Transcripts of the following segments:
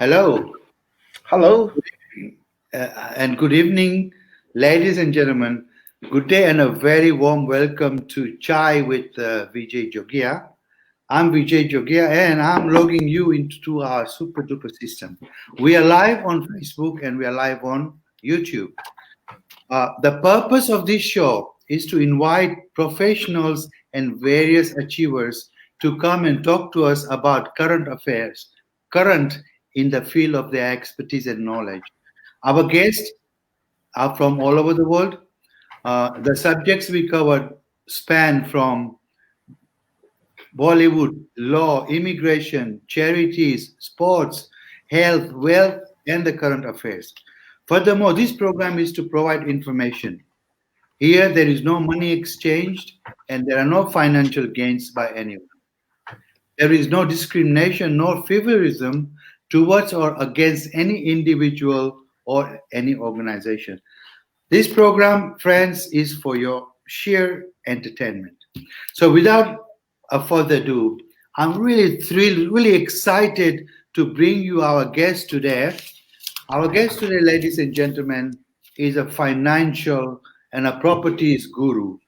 Hello, Hello. and good evening, ladies and gentlemen. Good day and a very warm welcome to Chai with Vijay Jogia. I'm Vijay Jogia and I'm logging you into our super duper system. We are live on Facebook and we are live on YouTube. The purpose of this show is to invite professionals and various achievers to come and talk to us about current affairs, current in the field of their expertise and knowledge. Our guests are from all over the world. The subjects we covered span from Bollywood, law, immigration, charities, sports, health, wealth, and the current affairs. Furthermore, this program is to provide information. Here, there is no money exchanged and there are no financial gains by anyone. There is no discrimination nor favorism towards or against any individual or any organization. This program, friends, is for your sheer entertainment. So, without a further ado, I'm really thrilled, really excited to bring you our guest today. Our guest today, ladies and gentlemen, is a financial and a properties guru.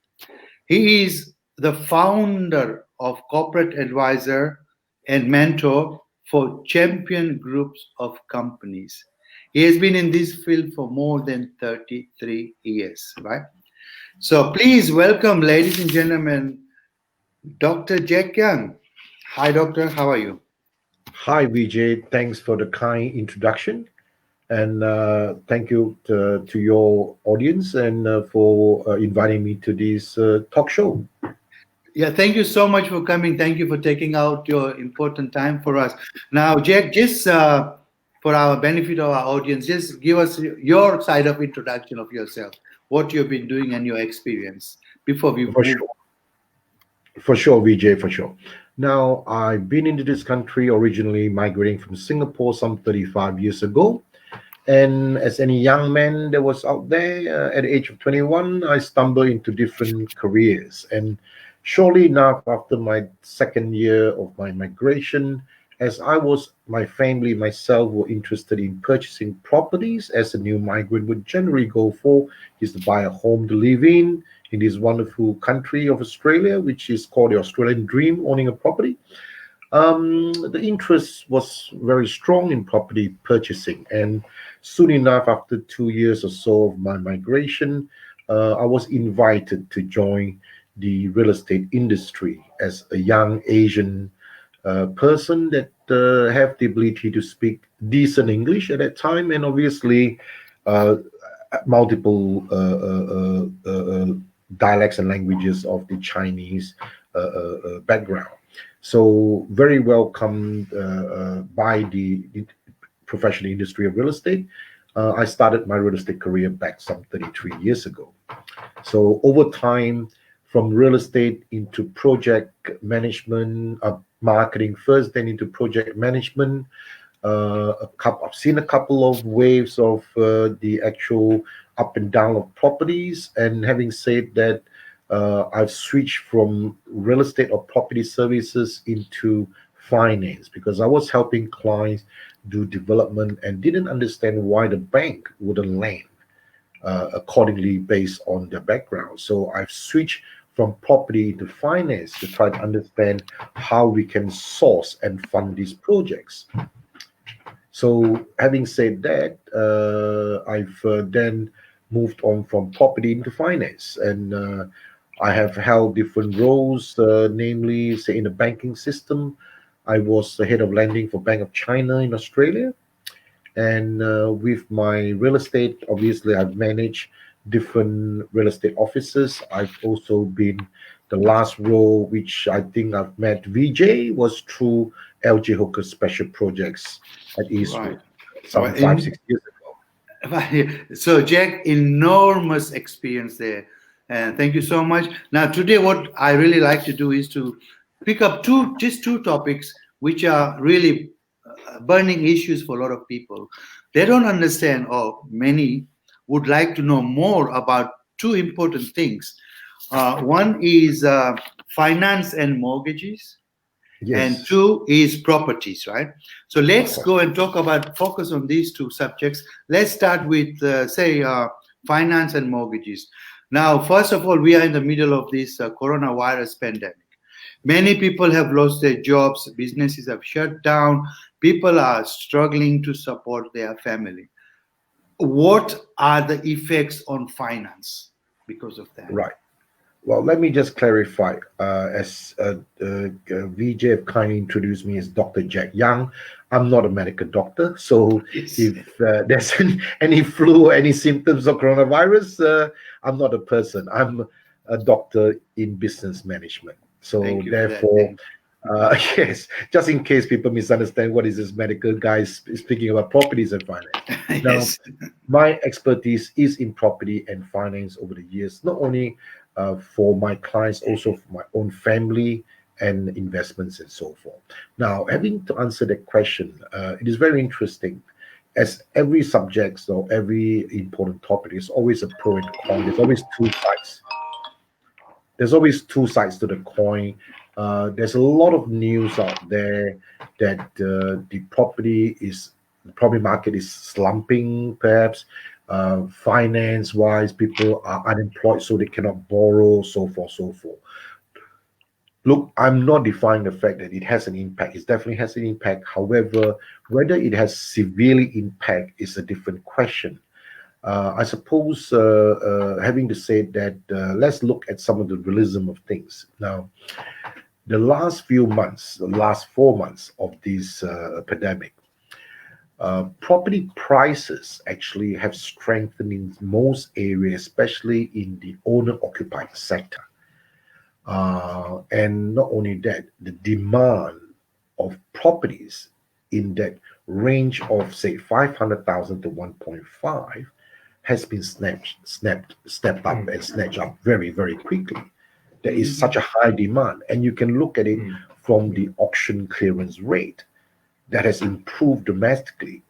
He is the founder of corporate advisor and mentor for champion groups of companies. He has been in this field for more than 33 years, right? So please welcome, ladies and gentlemen, Dr. Jack Young. Hi, doctor. How are you? Hi, Vijay. Thanks for the kind introduction. And thank you to your audience and for inviting me to this talk show. Yeah, thank you so much for coming. Thank you for taking out your important time for us. Now, Jack, just for our benefit of our audience, just give us your side of introduction of yourself, what you've been doing and your experience before we For move. sure. For sure, Vijay, for sure. Now, I've been into this country originally migrating from Singapore some 35 years ago. And as any young man that was out there at the age of 21, I stumbled into different careers. And shortly enough, after my second year of my migration, as I was, my family, myself were interested in purchasing properties as a new migrant would generally go for, is to buy a home to live in this wonderful country of Australia, which is called the Australian dream, owning a property. The interest was very strong in property purchasing, and soon enough, after 2 years or so of my migration, I was invited to join the real estate industry as a young Asian person that have the ability to speak decent English at that time, and obviously uh, multiple dialects and languages of the Chinese background. So very welcomed by the professional industry of real estate. I started my real estate career back some 33 years ago. So over time, from real estate into project management, marketing first, then into project management. I've seen a couple of waves of the actual up and down of properties. And having said that, I've switched from real estate or property services into finance because I was helping clients do development and didn't understand why the bank wouldn't lend accordingly based on their background. So I've switched from property to finance to try to understand how we can source and fund these projects. So, having said that, I've then moved on from property into finance, and I have held different roles, namely, say, in the banking system. I was the head of lending for Bank of China in Australia, and with my real estate, obviously, I've managed different real estate offices. I've also been the last role, which I think I've met VJ, was through LG Hooker Special Projects at Right. Eastwood some Right. 5, 6 years ago. So, Jack, enormous experience there. And thank you so much. Now, today, what I really like to do is to pick up just two topics which are really burning issues for a lot of people. They don't understand, or many would like to know more about two important things. One is finance and mortgages, and Yes, two is properties, right? So of let's course. go and talk about focus on these two subjects. Let's start with say finance and mortgages. Now, first of all, we are in the middle of this coronavirus pandemic. Many people have lost their jobs, businesses have shut down, people are struggling to support their family. What are the effects on finance because of that? Right. Well, let me just clarify. As VJ have kindly introduced me as Dr. Jack Young, I'm not a medical doctor. So Yes. if there's any flu or any symptoms of coronavirus, I'm not a person. I'm a doctor in business management. Thank So you for that. therefore, Thank yes, just in case people misunderstand what is this medical guy speaking about properties and finance. you. Now, Yes. my expertise is in property and finance over the years, not only for my clients, also for my own family and investments and so forth. Now, having to answer that question, it is very interesting. As every subject or every important topic is always a pro and con. There's always two sides. There's always two sides to the coin. There's a lot of news out there that the property market is slumping, perhaps finance wise, people are unemployed, so they cannot borrow, so forth, so forth. Look, I'm not defying the fact that it has an impact. It definitely has an impact. However, whether it has severely impact is a different question. I suppose, having to say that, let's look at some of the realism of things. Now, the last few months, the last 4 months of this pandemic, property prices actually have strengthened in most areas, especially in the owner-occupied sector. And not only that, the demand of properties in that range of say 500,000 to 1.5 has been stepped up and snatched up very, very quickly. There is such a Mhm. high demand, and you can look at it from the auction clearance rate that has improved dramatically.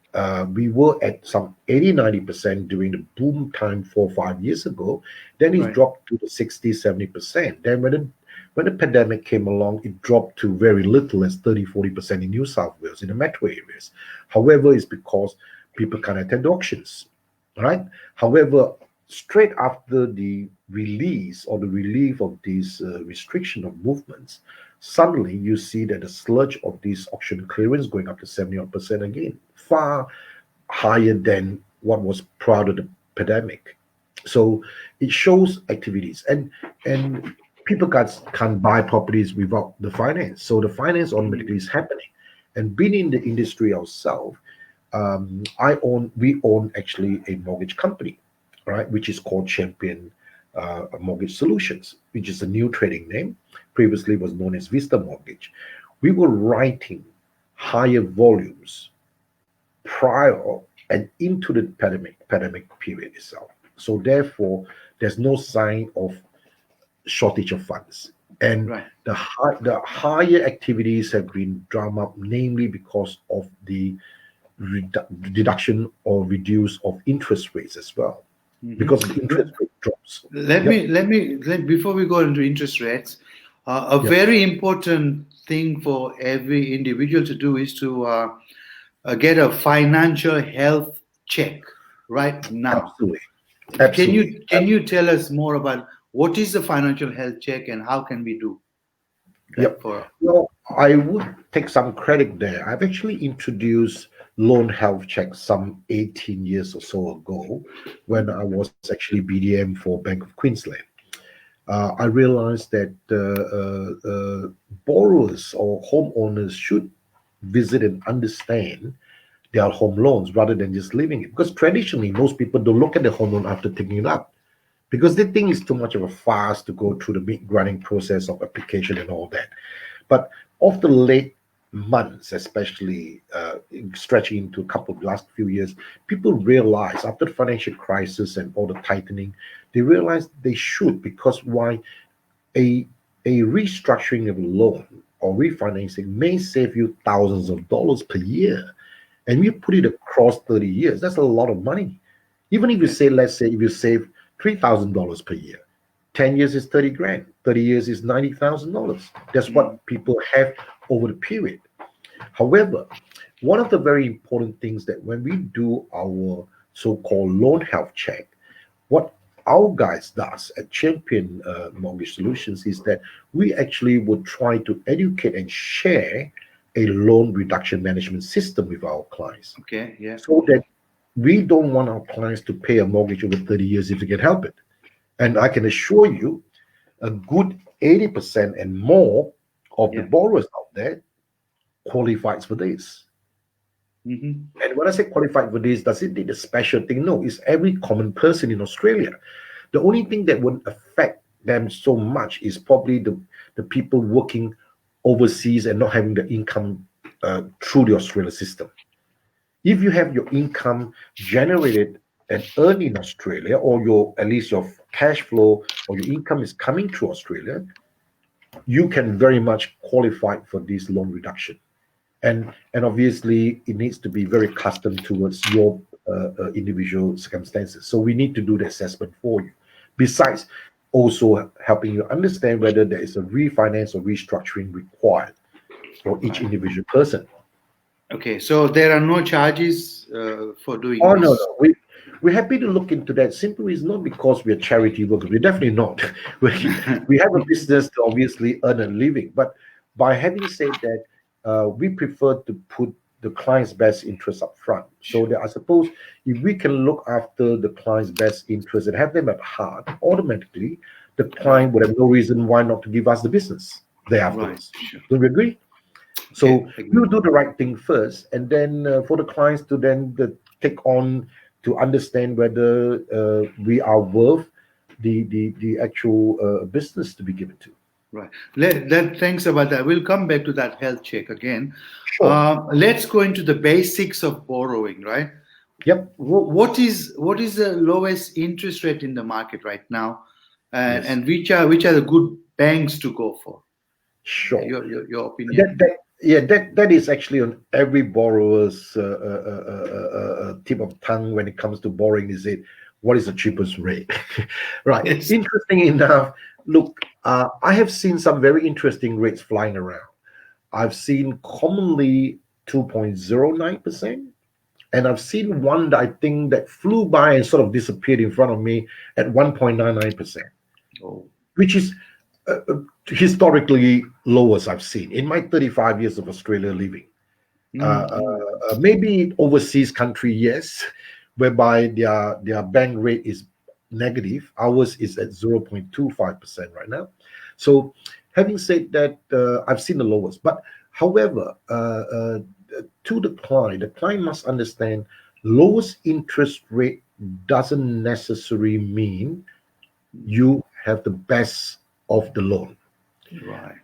We were at some 80-90% during the boom time 4 or 5 years ago. Then it's Right. dropped to the 60-70%. Then when the pandemic came along, it dropped to very little as 30-40% in New South Wales, in the metro areas. However, it's because people can't attend auctions, right? However, straight after the release or the relief of these restriction of movements, suddenly you see that the sludge of this auction clearance going up to 70% again, far higher than what was prior to the pandemic. So it shows activities, and people can't buy properties without the finance. So the finance automatically is happening. And being in the industry ourselves, we own actually a mortgage company, right, which is called Champion Mortgage Solutions, which is a new trading name. Previously was known as Vista Mortgage. We were writing higher volumes prior and into the pandemic period itself. So therefore, there's no sign of shortage of funds. And Right. the higher activities have been drawn up, namely because of the deduction or reduce of interest rates as well, Mhm. because of the interest rate drops. Yep, Before we go into interest rates, a yep, very important thing for every individual to do is to get a financial health check right now. absolutely, absolutely. Can you tell us more about what is the financial health check and how can we do that Yep. for? Well, I would take some credit there. I've actually introduced loan health checks some 18 years or so ago when I was actually BDM for Bank of Queensland. I realized that borrowers or homeowners should visit and understand their home loans rather than just leaving it. Because traditionally, most people don't look at the home loan after taking it up because they think it's too much of a fast to go through the meat grinding process of application and all that. But of the late months, especially stretching into a couple of last few years, people realize after the financial crisis and all the tightening, they realize they should, because why? A a restructuring of a loan or refinancing may save you thousands of dollars per year. And you put it across 30 years, that's a lot of money. Even if you Yes. say, let's say, if you save $3,000 per year, 10 years is 30 grand. 30 years is $90,000. That's Mm. what people have over the period. However, one of the very important things that when we do our so-called loan health check, what our guys does at Champion Mortgage Solutions is that we actually would try to educate and share a loan reduction management system with our clients Okay. Yeah. so that we don't want our clients to pay a mortgage over 30 years if we can help it. And I can assure you, a good 80% and more of the Yeah. borrowers out there qualifies for this. Hmm. And when I say qualified for this, does it need a special thing? No, it's every common person in Australia. The only thing that would affect them so much is probably the people working overseas and not having the income through the Australia system. If you have your income generated and earned in Australia, or your at least your cash flow or your income is coming through Australia, you can very much qualify for this loan reduction. And obviously it needs to be very custom towards your individual circumstances. So we need to do the assessment for you. Besides, also helping you understand whether there is a refinance or restructuring required for each Right. individual person. Okay. So there are no charges for doing Oh no, this. no. We're happy to look into that. Simply is not because we're charity workers. We're definitely not. We have a business to obviously earn a living. But by having said that, we prefer to put the client's best interest up front. So that I suppose if we can look after the client's best interest and have them at heart, automatically the Right. client would have no reason why not to give us the business Right. thereafterwards. Sure. Do we agree? Okay. So Agree. you do the right thing first, and then for the clients to then take on to understand whether we are worth the actual business to be given to. Right. Thanks about that. We'll come back to that health check again. Sure. Let's go into the basics of borrowing, right? Yep. What is the lowest interest rate in the market right now, Yes. and which are the good banks to go for? Sure. Your opinion. That is actually on every borrower's tip of tongue when it comes to borrowing. Is it what is the cheapest rate? Right. Yes. Interesting enough. Look, I have seen some very interesting rates flying around. I've seen commonly 2.09%, and I've seen one that I think that flew by and sort of disappeared in front of me at 1.99%, Oh. which is historically lowest I've seen in my 35 years of Australia living. Mm-hmm. Maybe overseas country, yes, whereby their bank rate is negative. Ours is at 0.25% right now. So, having said that, I've seen the lowest. But however, to the client must understand lowest interest rate doesn't necessarily mean you have the best of the loan. Right.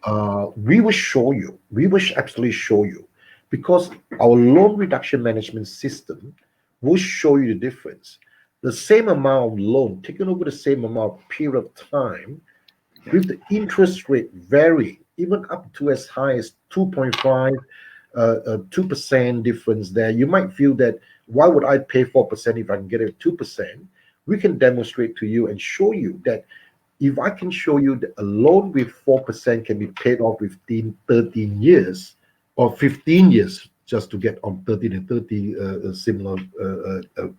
We will show you, we will absolutely show you, because our loan reduction management system will show you the difference. The same amount of loan taken over the same amount of period of time, Yeah. with the interest rate varying even up to as high as 2.5, 2% difference there. You might feel that why would I pay 4% if I can get it 2%? We can demonstrate to you and show you that if I can show you that a loan with 4% can be paid off within 13 years or 15 years, just to get on 13 and 30 similar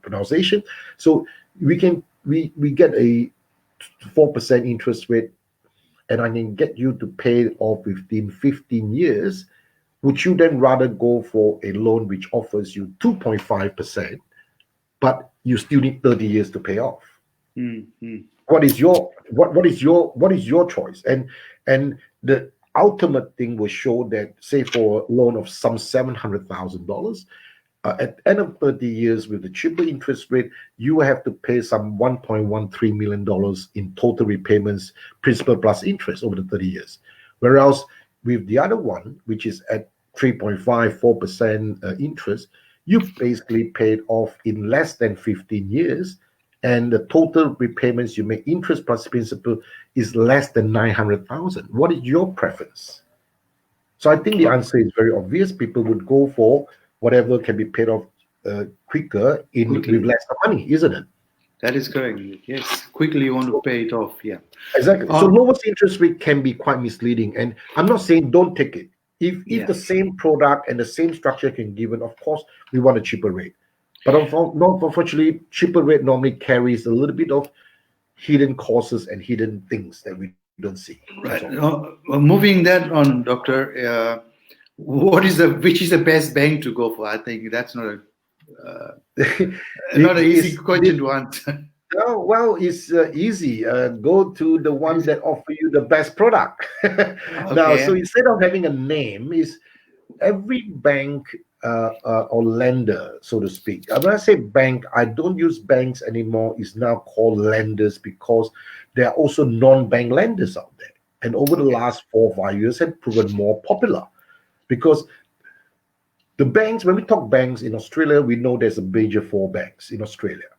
pronunciation. So we get a 4% interest rate, and I can get you to pay it off within 15 years. Would you then rather go for a loan which offers you 2.5%, but you still need 30 years to pay off? Mm-hmm. What is your choice? And the ultimate thing will show that, say, for a loan of some $700,000, at the end of 30 years with the cheaper interest rate, you will have to pay some $1.13 million in total repayments, principal plus interest over the 30 years. Whereas with the other one, which is at 3.54% interest, you basically paid off in less than 15 years, and the total repayments you make, interest plus principal, is less than 900,000. What is your preference? So I think the answer is very obvious. People would go for whatever can be paid off quicker in with Quickly. less money, isn't it? That is correct. Yes, quickly you want to pay it off. Yeah. Exactly. So Uh, lowest interest rate can be quite misleading. And I'm not saying don't take it. If yeah. the same product and the same structure can given, of course, we want a cheaper rate. But unfortunately, cheaper rate normally carries a little bit of hidden costs and hidden things that we don't see. That's all. Right. Moving that on, Doctor. What is the which is the best bank to go for? I think that's uh, not an easy question to answer. Oh, well, it's easy. Go to the one that offer you the best product. Now, so Okay. instead of having a name, is every bank or lender, so to speak. When I say bank, I don't use banks anymore. It's now called lenders because there are also non-bank lenders out there. And over the Okay. last 4 or 5 years, have proven more popular because the banks. When we talk banks in Australia, we know there's a major four banks in Australia,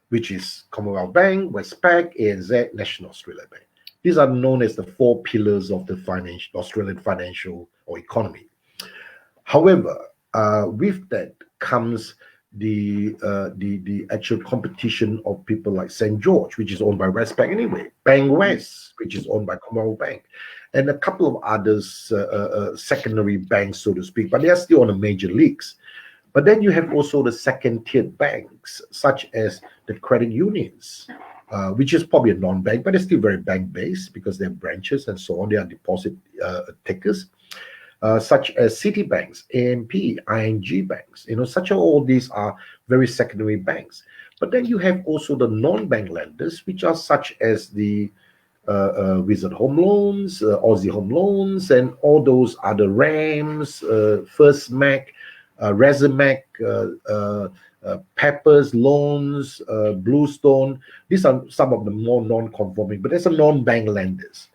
which is Commonwealth Bank, Westpac, ANZ, National Australia Bank. These are known as the four pillars of the Australian financial or economy. However, with that comes the actual competition of people like St George, which is owned by Westpac anyway, Bank West, which is owned by Commonwealth Bank, and a couple of others, secondary banks, so to speak, but they are still on the major leagues. But then you have also the second-tier banks, such as the credit unions, which is probably a non-bank, but it's still very bank-based because they have branches and so on. They are deposit takers, such as Citibanks, AMP, ING banks. Such all these are very secondary banks. But then you have also the non-bank lenders, which are such as the Wizard Home Loans, Aussie Home Loans, and all those other RAMs, First Mac, Resimac, Peppers Loans, Bluestone. These are some of the more non-conforming, but there's a non-bank lenders.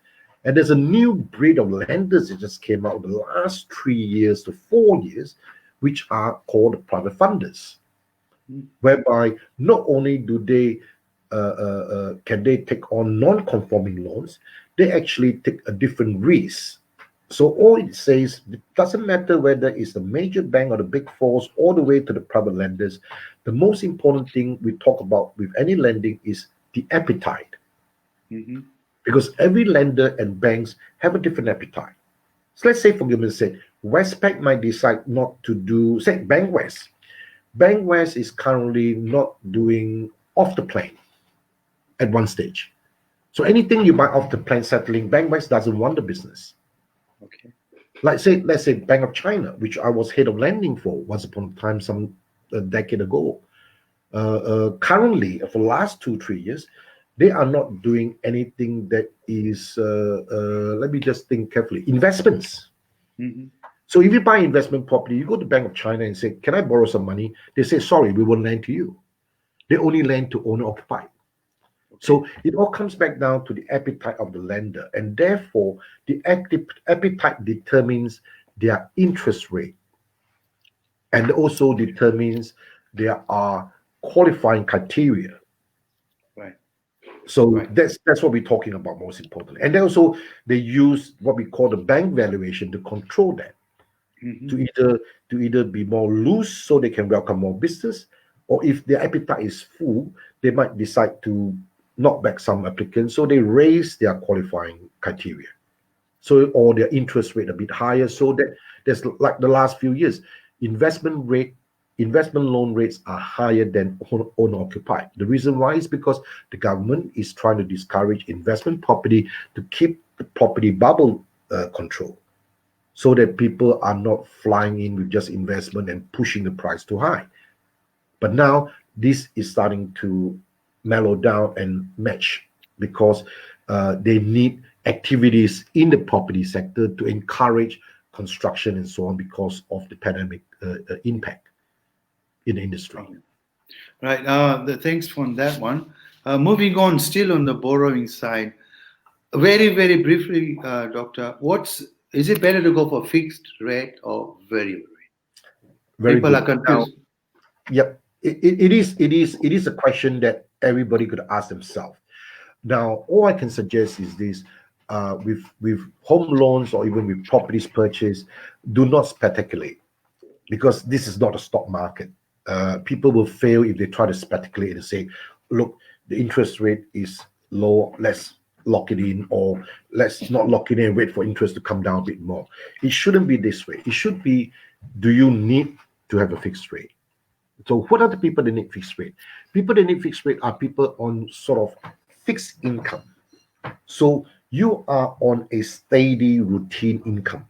And there's a new breed of lenders that just came out in the last 3 years to 4 years, which are called private funders, whereby not only do they can they take on non-conforming loans, they actually take a different risk. So all it says, it doesn't matter whether it's the major bank or the big fours, all the way to the private lenders. The most important thing we talk about with any lending is the appetite, Hmm. because every lender and banks have a different appetite. So let's say, for argument's sake, Westpac might decide not to do, say, Bank West. Bank West is currently not doing off the plane at one stage. So anything you buy off the plane settling, Bank West doesn't want the business. Okay. Let's say Bank of China, which I was head of lending for once upon a time, some a decade ago. Currently, for the last 2 3 years, they are not doing anything that is. Let me just think carefully. Investments. Hmm. So if you buy investment property, you go to Bank of China and say, "Can I borrow some money?" They say, "Sorry, we won't lend to you." They only lend to owner occupied. Okay. So it all comes back down to the appetite of the lender, and therefore the appetite determines their interest rate, and also determines there are qualifying criteria. Right. So Right. that's what we're talking about most importantly. And then also they use what we call the bank valuation to control that, Hmm. to either be more loose so they can welcome more business, or if their appetite is full, they might decide to knock back some applicants, so they raise their qualifying criteria, so or their interest rate a bit higher, so that there's like the last few years, investment rate investment loan rates are higher than owner occupied. The reason why is because the government is trying to discourage investment property to keep the property bubble control, so that people are not flying in with just investment and pushing the price too high. But now this is starting to mellow down and match, because they need activities in the property sector to encourage construction and so on, because of the pandemic impact in the industry. Okay. Right. Thanks for that one. Moving on, still on the borrowing side, very, very briefly, Doctor, what's is it better to go for fixed rate or variable rate? Very People are good. Now, confused. yep, it is a question that everybody could ask themselves. Now, all I can suggest is this: with home loans or even with properties purchase, do not speculate, because this is not a stock market. People will fail if they try to speculate and say, "Look, the interest rate is low, let's lock it in, or let's not lock it in and wait for interest to come down a bit more. It shouldn't be this way. It should be, do you need to have a fixed rate? So what are the people that need fixed rate? People that need fixed rate are people on sort of fixed income. So you are on a steady routine income,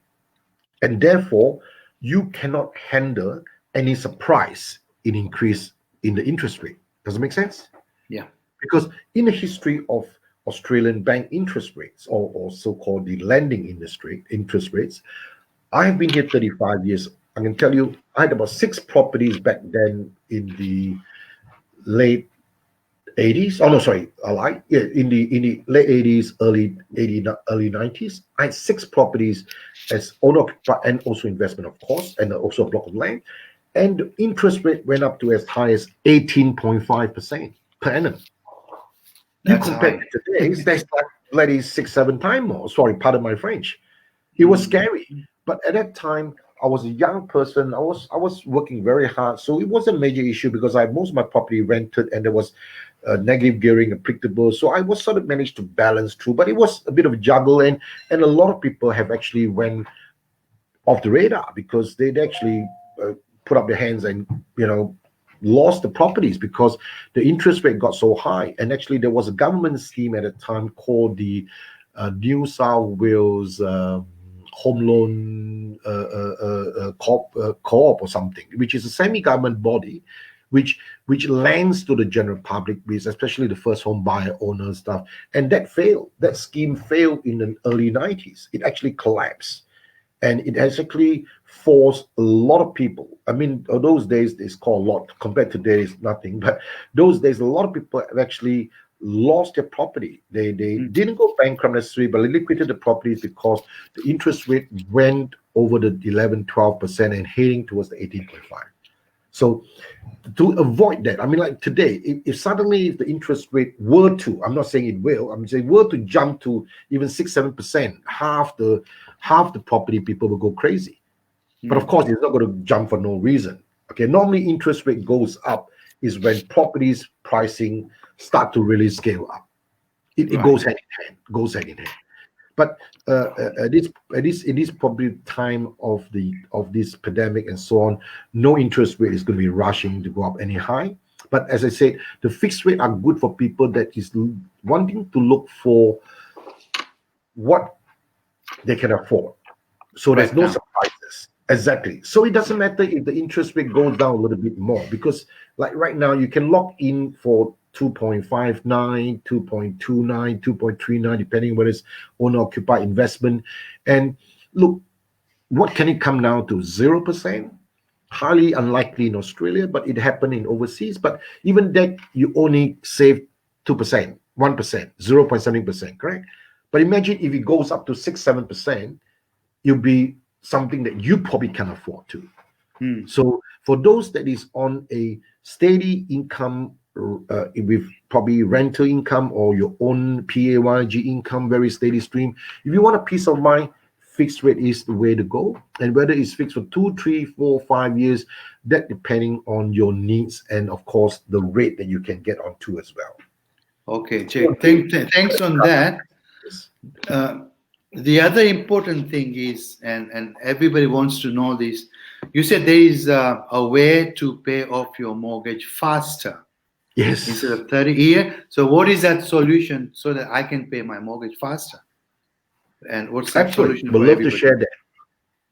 and therefore you cannot handle any surprise in increase in the interest rate. Does it make sense? Yeah. Because in the history of Australian bank interest rates, or so-called the lending industry interest rates, I have been here 35 years. I can tell you, I had about six properties back then in the late 80s. Oh no, sorry, I lied. Yeah, in the late 80s, early 90s. I had six properties as owner and also investment, of course, and also a block of land. And the interest rate went up to as high as 18.5% per annum. You That's compare high. to today's, that's like bloody six, seven times more. Sorry, pardon my French. It was scary. But at that time, I was a young person. I was working very hard, so it was a major issue because I had most of my property rented, and there was negative gearing applicable. So I was sort of managed to balance through, but it was a bit of a juggle, and a lot of people have actually went off the radar because they'd actually put up their hands and lost the properties because the interest rate got so high. And actually, there was a government scheme at the time called the New South Wales Home Loan Co-op or something, which is a semi-government body, which lends to the general public, with especially the first home buyer owner stuff. And that failed. That scheme failed in the early 90s. It actually collapsed. And it has actually forced a lot of people. I mean, those days it's called a lot. Compared to today, it's nothing. But those days, a lot of people have actually lost their property. They didn't go bankrupt necessarily, but they liquidated the properties because the interest rate went over the 11-12% and heading towards the 18.5. So to avoid that, I mean, like today, if suddenly the interest rate were to, I'm not saying it will, I'm saying were to jump to even 6-7%, half the property people will go crazy. But of course, it's not going to jump for no reason. Okay, normally interest rate goes up is when properties pricing start to really scale up. It Right. goes hand in hand. But in this probably time of this pandemic and so on, no interest rate is going to be rushing to go up any high. But as I said, the fixed rate are good for people that is wanting to look for what they can afford. So there's Right no now. surprises. Exactly. So it doesn't matter if the interest rate goes down a little bit more, because like right now you can lock in for 2.59, 2.29, 2.39, depending whether it's owner occupied investment. And look, what can it come down to? 0%? Highly unlikely in Australia, but it happened in overseas. But even that, you only save 2%, 1%, 0.7%, correct? But imagine if it goes up to 6-7%, it'll be something that you probably can afford to. So for those that is on a steady income with probably rental income or your own PAYG income, very steady stream, if you want a peace of mind, fixed rate is the way to go. And whether it's fixed for 2, 3, 4, 5 years, that depending on your needs and of course the rate that you can get onto as well. Okay, Jake. Thanks on that. The other important thing is, and everybody wants to know this, you said there is a way to pay off your mortgage faster Yes. instead of 30 years. So what is that solution so that I can pay my mortgage faster? And what's that Absolutely. solution Would for love to everybody? share that.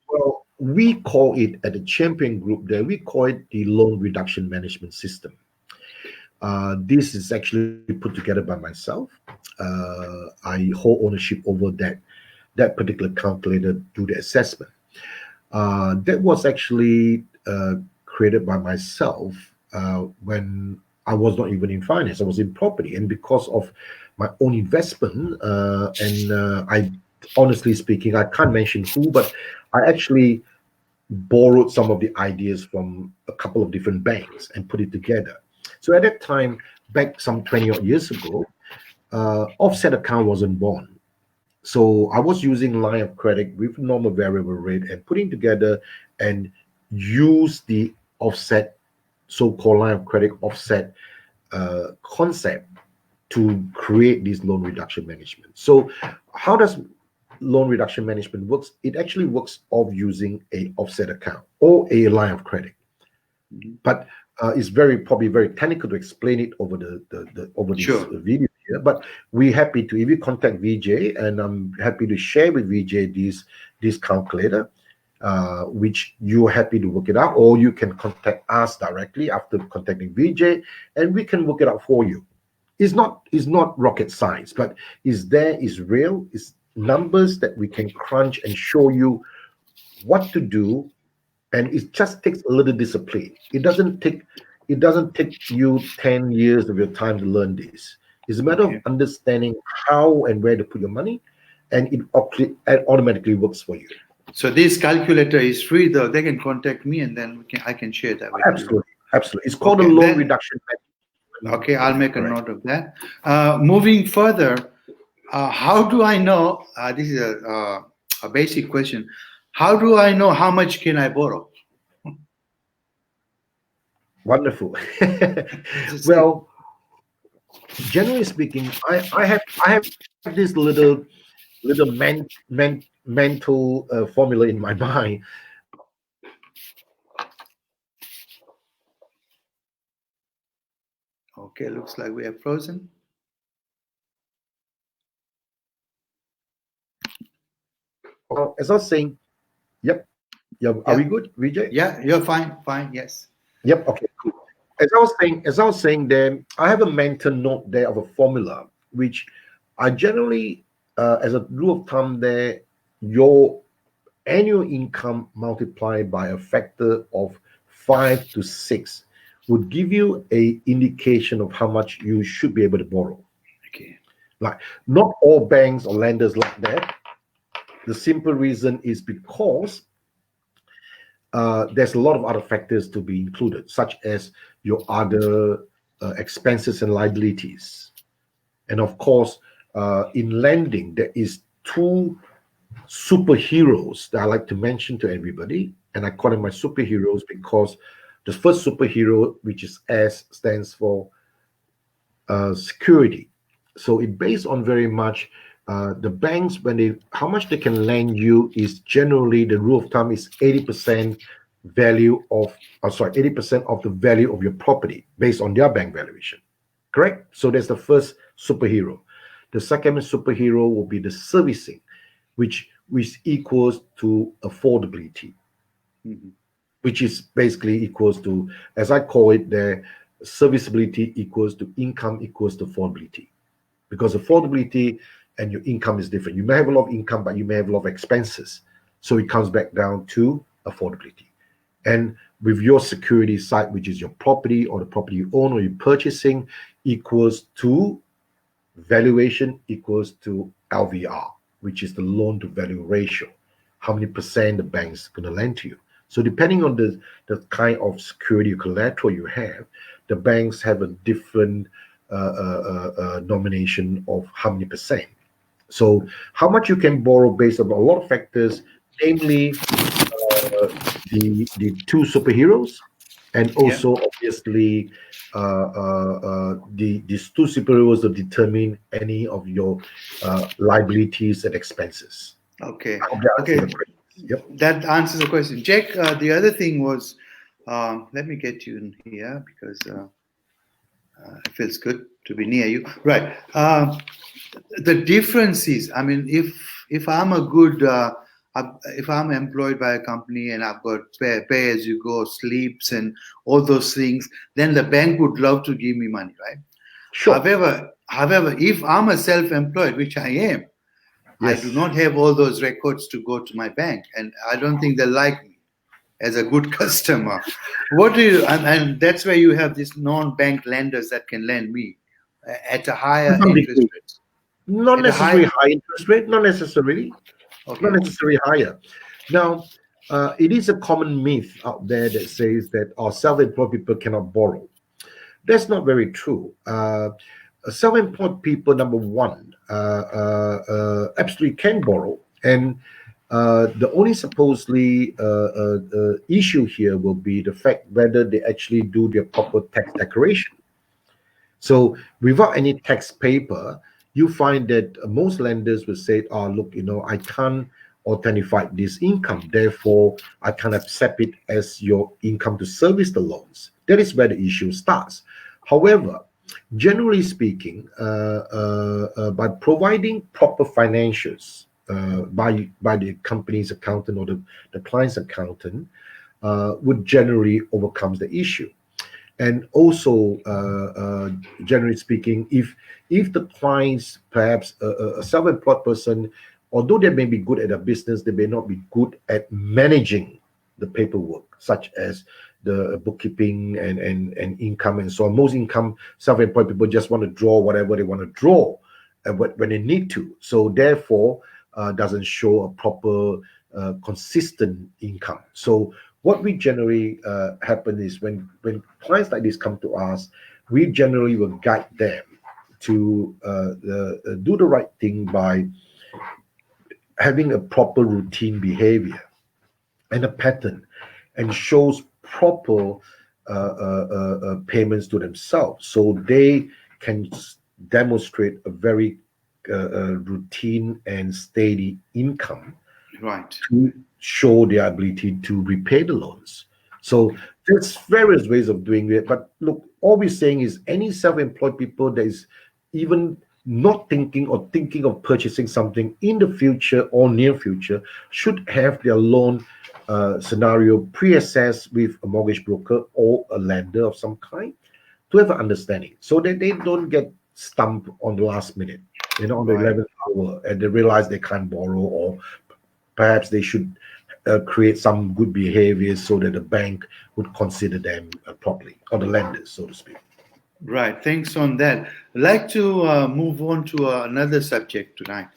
Well, we call it at the Champion Group there, we call it the Loan Reduction Management System. This is actually put together by myself. I hold ownership over that particular calculator, do the assessment. That was actually created by myself when I was not even in finance. I was in property, and because of my own investment, I honestly speaking, I can't mention who, but I actually borrowed some of the ideas from a couple of different banks and put it together. So at that time, back some 20 odd years ago, offset account wasn't born. So I was using line of credit with normal variable rate and putting together and use the offset, so-called line of credit offset concept to create this loan reduction management. So how does loan reduction management works? It actually works of using a offset account or a line of credit. Mhm. But it's probably very technical to explain it over the over this Sure. video here. But we're happy to, if you contact VJ, and I'm happy to share with VJ this calculator, which you're happy to work it out, or you can contact us directly after contacting VJ, and we can work it out for you. It's not rocket science, but is real, is numbers that we can crunch and show you what to do, and it just takes a little discipline. It doesn't take you 10 years of your time to learn this. It's a matter of Okay. understanding how and where to put your money, and it automatically works for you. So this calculator is free, though. They can contact me, and then I can share that with you. Absolutely. It's called a Okay. loan Then reduction okay, method. I'll make a Correct. note of that. Moving further, how do I know? This is a basic question. How do I know how much can I borrow? Wonderful. This is it. Well, generally speaking, I have this little mental formula in my mind. Okay, looks like we are frozen. As I was saying, yep, yeah. Are we Yeah, good, Vijay? yeah, you're fine, fine, yes. Yep. Okay. Cool. As I was saying, then I have a mental note there of a formula, which I generally, as a rule of thumb, there your annual income multiplied by a factor of 5 to 6 would give you a indication of how much you should be able to borrow. Okay, Like, not all banks or lenders like that. The simple reason is because there's a lot of other factors to be included, such as your other expenses and liabilities. And of course, in lending, there is two superheroes that I like to mention to everybody, and I call them my superheroes because the first superhero, which is S, stands for security. So it based on very much the banks, when they how much they can lend you is generally, the rule of thumb is 80% value of, 80% of the value of your property based on their bank valuation. Correct? So that's the first superhero. The second superhero will be the servicing, which equals to affordability, mhm, which is basically equals to, as I call it, the serviceability equals to income equals to affordability, because affordability and your income is different. You may have a lot of income, but you may have a lot of expenses. So it comes back down to affordability. And with your security side, which is your property or the property you own or you're purchasing, equals to valuation equals to LVR, which is the loan to value ratio. How many percent the bank's going to lend to you. So depending on the kind of security or collateral you have, the banks have a different nomination of how many percent. So how much you can borrow based on a lot of factors, namely the two superheroes, and yeah, also obviously these two superheroes will determine any of your liabilities and expenses. okay, I hope that answers okay. the question. Yep. That answers the question. Jack, the other thing was, let me get you in here because it feels good to be near you. Right. The difference is, I mean, if I'm a good, if I'm employed by a company and I've got pay as you go, sleeps and all those things, then the bank would love to give me money, right? Sure. However, if I'm a self-employed, which I am, I do Yes. not have all those records to go to my bank, and I don't think they like me as a good customer. What do you, and that's where you have these non-bank lenders that can lend me at a To higher some interest degree. rate. Not At a necessarily high, high interest rate, not necessarily. Not okay, necessarily higher. Now, it is a common myth out there that says that our self-employed people cannot borrow. That's not very true. Self-employed people, number one, absolutely can borrow, and the only supposedly issue here will be the fact whether they actually do their proper tax declaration. So without any tax paper, you find that most lenders will say, "Oh, look, I can't authentify this income, therefore I can't accept it as your income to service the loans." That is where the issue starts. However, generally speaking, by providing proper financials by the company's accountant or the client's accountant, would generally overcomes the issue. And also, generally speaking, if the clients, perhaps a self-employed person, although they may be good at a business, they may not be good at managing the paperwork, such as the bookkeeping and income and so on. Most income self-employed people just want to draw whatever they want to draw when they need to. So therefore, doesn't show a proper, consistent income. So what we generally happen is when clients like this come to us, we generally will guide them to do the right thing by having a proper routine behavior and a pattern, and shows proper payments to themselves, so they can demonstrate a very routine and steady income Right. to show their ability to repay the loans. So there's various ways of doing it. But look, all we're saying is any self-employed people that is even not thinking or thinking of purchasing something in the future or near future should have their loan scenario pre-assessed with a mortgage broker or a lender of some kind, to have an understanding, so that they don't get stumped on the last minute, on the Right. 11th hour, and they realize they can't borrow, or perhaps they should create some good behaviors so that the bank would consider them properly, or the lenders, so to speak. Right. Thanks on that. I'd like to move on to another subject tonight.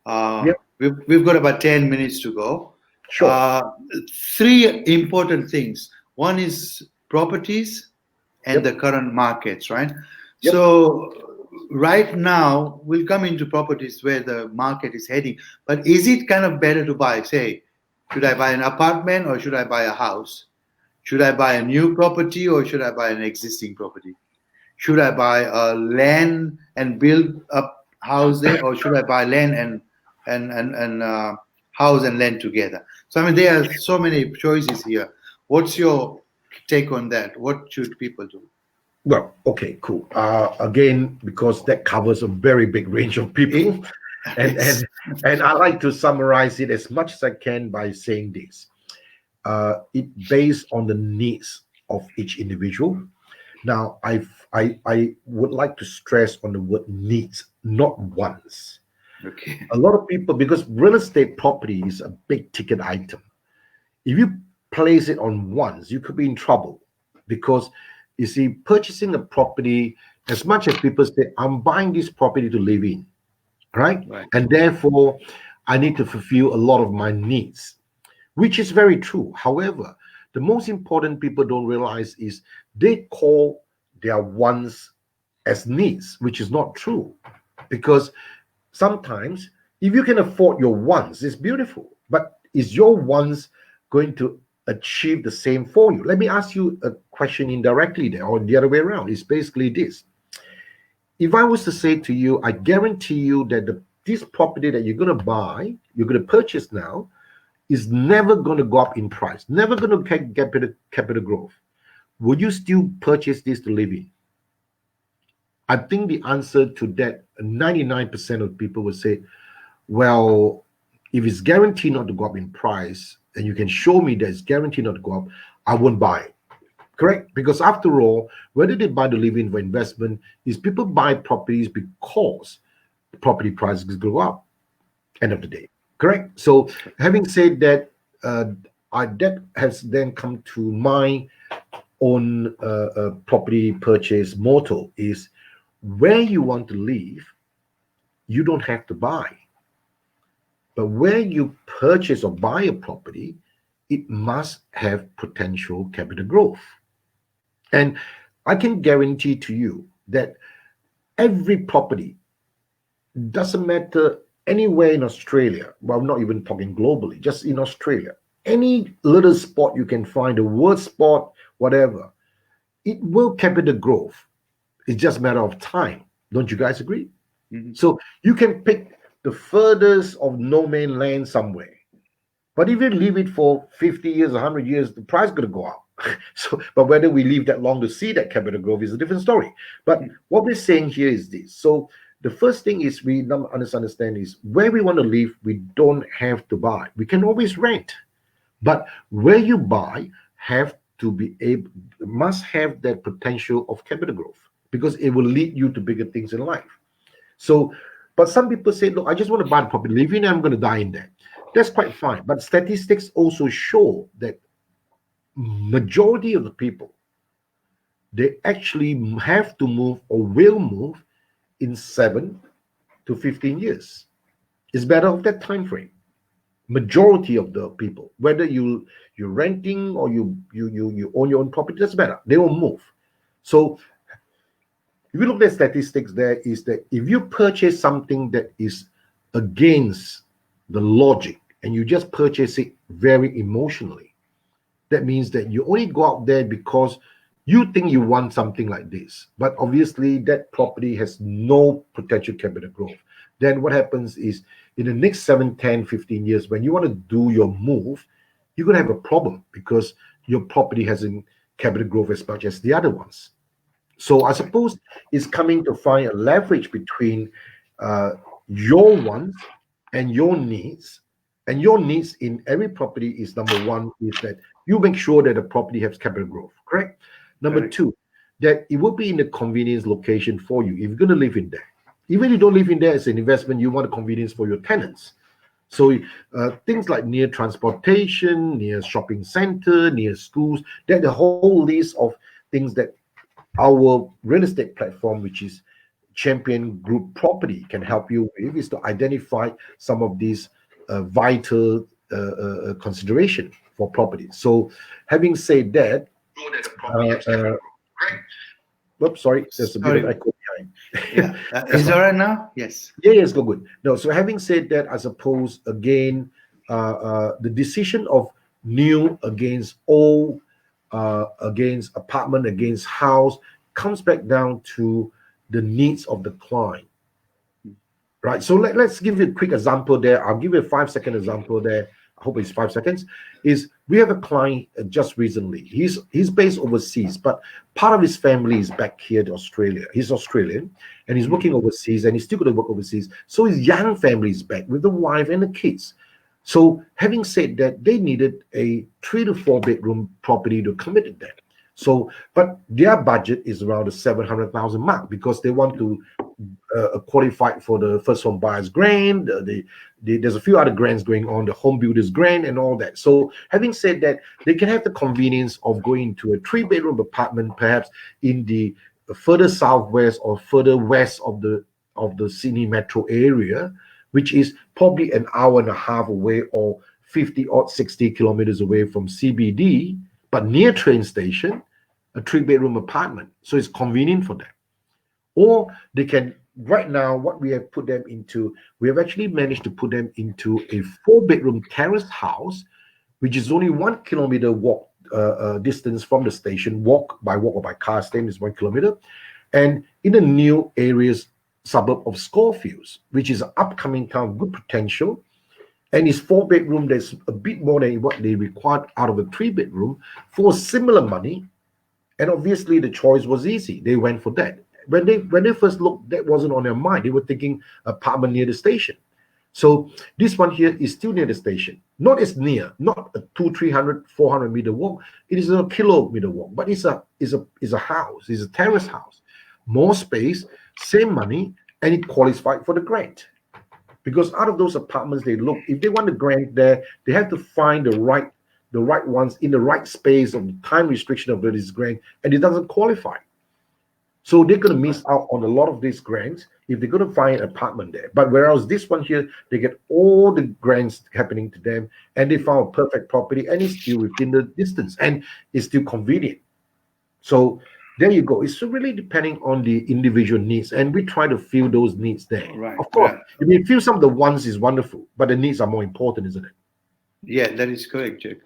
Yeah, We've got about 10 minutes to go. sure. Uh, Three important things. One is properties and the Yep, current markets, right? yep. So, right now, we'll come into properties where the market is heading. But is it kind of better to buy, say, should I buy an apartment or should I buy a house? Should I buy a new property or should I buy an existing property? Should I buy a land and build a house there, or should I buy land and house and land together? So I mean, there are so many choices here. What's your take on that? What should people do? Well, okay, cool. Again, because that covers a very big range of It, people, and it's and and I like to summarize it as much as I can by saying this: it based on the needs of each individual. Now, I would like to stress on the word needs, not wants. okay. A lot of people, because real estate property is a big ticket item. If you place it on wants, you could be in trouble, because you see, purchasing a property, as much as people say, I'm buying this property to live in, right? Right. And therefore, I need to fulfill a lot of my needs, which is very true. However, the most important people don't realize is they call their wants as needs, which is not true. Because sometimes, if you can afford your wants, it's beautiful. But is your wants going to achieve the same for you? Let me ask you a question indirectly there, or the other way around. It's basically this: if I was to say to you, I guarantee you that this property that you're going to buy, you're going to purchase now, is never going to go up in price, never going to get capital growth, would you still purchase this to live in? I think the answer to that, 99% of people would say, well, if it's guaranteed not to go up in price, and you can show me that it's guaranteed not to go up, I won't buy it. Correct? Because after all, whether they buy to live in for investment, is people buy properties because the property prices go up. End of the day. Correct? So having said that, that has then come to my own property purchase motto is, where you want to live, you don't have to buy. But where you purchase or buy a property, it must have potential capital growth. And I can guarantee to you that every property, doesn't matter anywhere in Australia, well, I'm not even talking globally, just in Australia, any little spot you can find, a word spot, whatever, it will capital growth It's just a matter of time. Don't you guys agree? Mhm. So you can pick the furthest of no man land somewhere. But if you leave it for 50 years, 100 years, the price is going to go up. So, but whether we leave that long to see that capital growth is a different story. But what we're saying here is this. So the first thing is we understand is where we want to live, we don't have to buy. We can always rent. But where you buy have to be able, must have that potential of capital growth because it will lead you to bigger things in life. So, but some people say, look, I just want to buy the property, live in, and I'm going to die in there. That's quite fine. But statistics also show that majority of the people, they actually have to move or will move in 7 to 15 years. It's better of that time frame. Majority of the people, whether you're renting or you own your own property, that's better. They will move. So if you look at statistics, there is that if you purchase something that is against the logic and you just purchase it very emotionally, that means that you only go out there because you think you want something like this, but obviously that property has no potential capital growth. Then what happens is in the next 7, 10, 15 years, when you want to do your move, you're going to have a problem because your property hasn't capital growth as much as the other ones. So I suppose it's coming to find a leverage between uh, your wants and your needs. And your needs in every property is number one, is that you make sure that the property has capital growth, correct? Number Correct. two, that it will be in a convenience location for you. If you're going to live in there, even if you don't live in there as an investment, you want a convenience for your tenants. So things like near transportation, near shopping center, near schools, that the whole list of things that our real estate platform, which is Champion Group Property, can help you with is to identify some of these vital consideration for property. So, having said that, uh, uh, whoops, sorry, there's a bit of Sorry. echo behind. Yeah. That's Is it fine. all right now? Yes. Yeah, yes, go good. No, so having said that, I suppose again, the decision of new against old, against apartment, against house, comes back down to the needs of the client, right? So let's give you a quick example there. I'll give you a 5 second example there. I hope it's 5 seconds. Is we have a client just recently. He's based overseas, but part of his family is back here to Australia. He's Australian and he's working overseas and he's still going to work overseas. So his young family is back with the wife and the kids. So having said that, they needed a 3 to 4 bedroom property to commit to that. So, but their budget is around the 700,000 mark because they want to qualify for the first home buyers grant. There's a few other grants going on, the home builders grant and all that. So having said that, they can have the convenience of going to a 3 bedroom apartment, perhaps in the further southwest or further west of the Sydney metro area, which is probably an hour and a half away or 50 or 60 kilometers away from CBD, but near train station, a 3 bedroom apartment. So it's convenient for them. Or they can, right now, what we have put them into, we have actually managed to put them into a 4 bedroom terrace house, which is only 1 kilometer walk distance from the station, walk or by car, same is 1 kilometer, and in the new areas, suburb of Scorefields, which is an upcoming town, good potential, and it's 4 bedroom. There's a bit more than what they required out of a 3 bedroom for similar money. And obviously, the choice was easy. They went for that. When they first looked, that wasn't on their mind. They were thinking apartment near the station. So this one here is still near the station, not as near, not a 200, 300, 400 meter walk. It is a kilometer walk, but it's a house, it's a terrace house, more space, same money, and it qualified for the grant. Because out of those apartments, they look, if they want the grant there, they have to find the right ones in the right space of the time restriction of this grant, and it doesn't qualify. So they're going to miss out on a lot of these grants if they're going to find an apartment there. But whereas this one here, they get all the grants happening to them, and they found a perfect property, and it's still within the distance, and it's still convenient. So there you go. It's really depending on the individual needs, and we try to fill those needs there. Right. Of course, Right. you may feel some of the wants is wonderful, but the needs are more important, isn't it? Yeah, that is correct, Jack.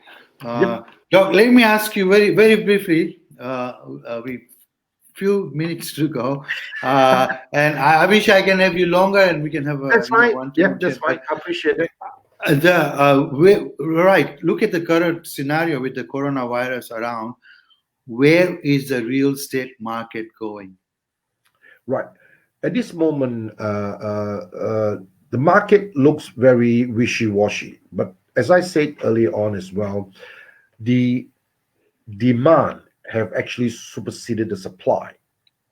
Yep. Doc, let me ask you very, very briefly. We few minutes to go, and I wish I can have you longer, and we can have a That's fine. Yeah, one-to-one that's chat. fine. But I appreciate it. right, look at the current scenario with the coronavirus around. Where is the real estate market going? Right. At this moment, the market looks very wishy-washy. But as I said earlier on as well, the demand have actually superseded the supply.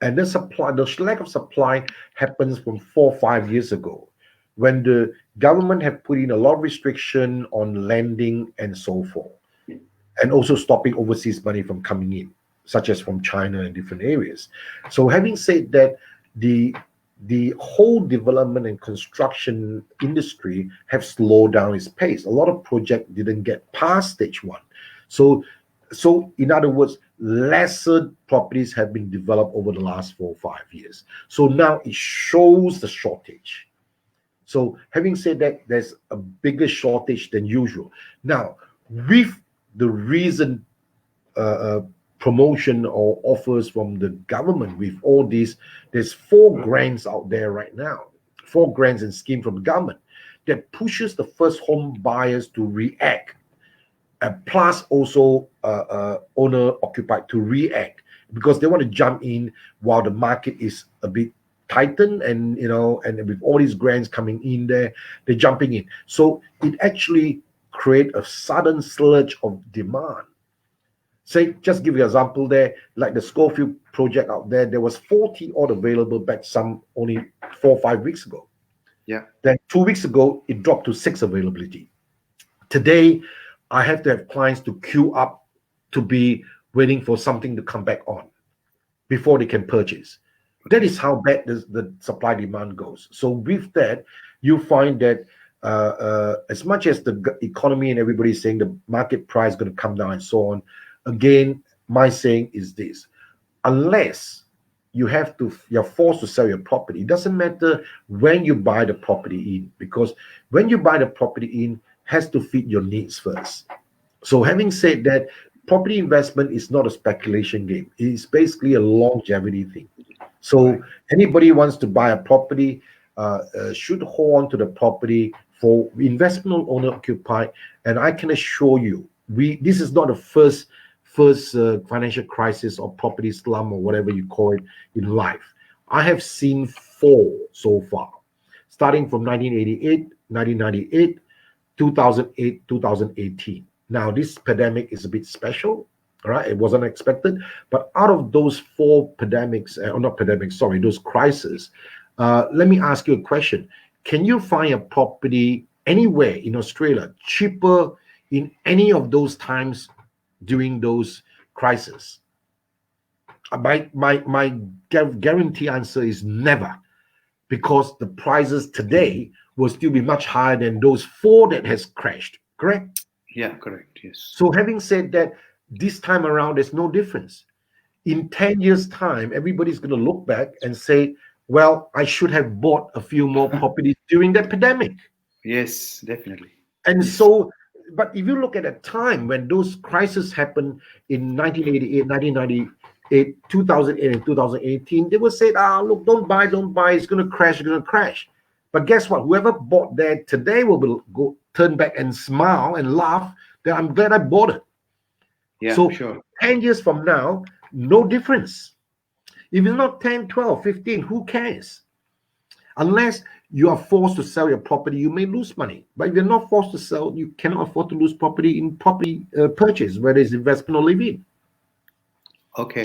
And the lack of supply happens from 4 or 5 years ago, when the government have put in a lot of restriction on lending and so forth, and also stopping overseas money from coming in, such as from China and different areas. So, having said that, the the whole development and construction industry have slowed down its pace. A lot of projects didn't get past stage 1. So, in other words, lesser properties have been developed over the last 4 or 5 years. So now it shows the shortage. So, having said that, there's a bigger shortage than usual. Now, with the recent uh, uh, promotion or offers from the government, with all these, there's 4 grants out there right now, 4 grants and scheme from the government that pushes the first home buyers to react, plus also owner occupied to react, because they want to jump in while the market is a bit tightened, and and with all these grants coming in there, they're jumping in. So it actually create a sudden surge of demand. Say, just give you an example there, like the Schofield project out there, there was 40 odd available back some only 4 or 5 weeks ago. Yeah. Then 2 weeks ago, it dropped to 6 availability. Today, I have to have clients to queue up to be waiting for something to come back on before they can purchase. That is how bad the supply demand goes. So with that, you find that as much as the economy and everybody is saying the market price is going to come down and so on, again, my saying is this: unless you're forced to sell your property, it doesn't matter when you buy the property in, because when you buy the property in, has to fit your needs first. So, having said that, property investment is not a speculation game. It's basically a longevity thing. Right. So, anybody wants to buy a property should hold on to the property for investment owner occupied. And I can assure you, this is not the first financial crisis or property slum or whatever you call it in life. I have seen 4 so far, starting from 1988, 1998, 2008, 2018. Now, this pandemic is a bit special, all right? It wasn't expected. But out of those 4 pandemics, or not pandemics, sorry, those crises, let me ask you a question. Can you find a property anywhere in Australia cheaper in any of those times during those crises? My guarantee answer is never, because the prices today will still be much higher than those 4 that has crashed. Correct? Yeah, correct. Yes. So, having said that, this time around, there's no difference. In 10 years' time, everybody's going to look back and say, well, I should have bought a few more properties during that pandemic. Yes, definitely. And Yes. so, but if you look at a time when those crises happened in 1988, 1998, 2008, and 2018, they would say, look, don't buy, it's going to crash, it's going to crash. But guess what? Whoever bought that today will go turn back and smile and laugh that I'm glad I bought it. Yeah, So sure. 10 years from now, no difference. If it's not 10, 12, 15, who cares? Unless you are forced to sell your property, you may lose money. But if you're not forced to sell, you cannot afford to lose property in property purchase, whether it's investment or living. Okay.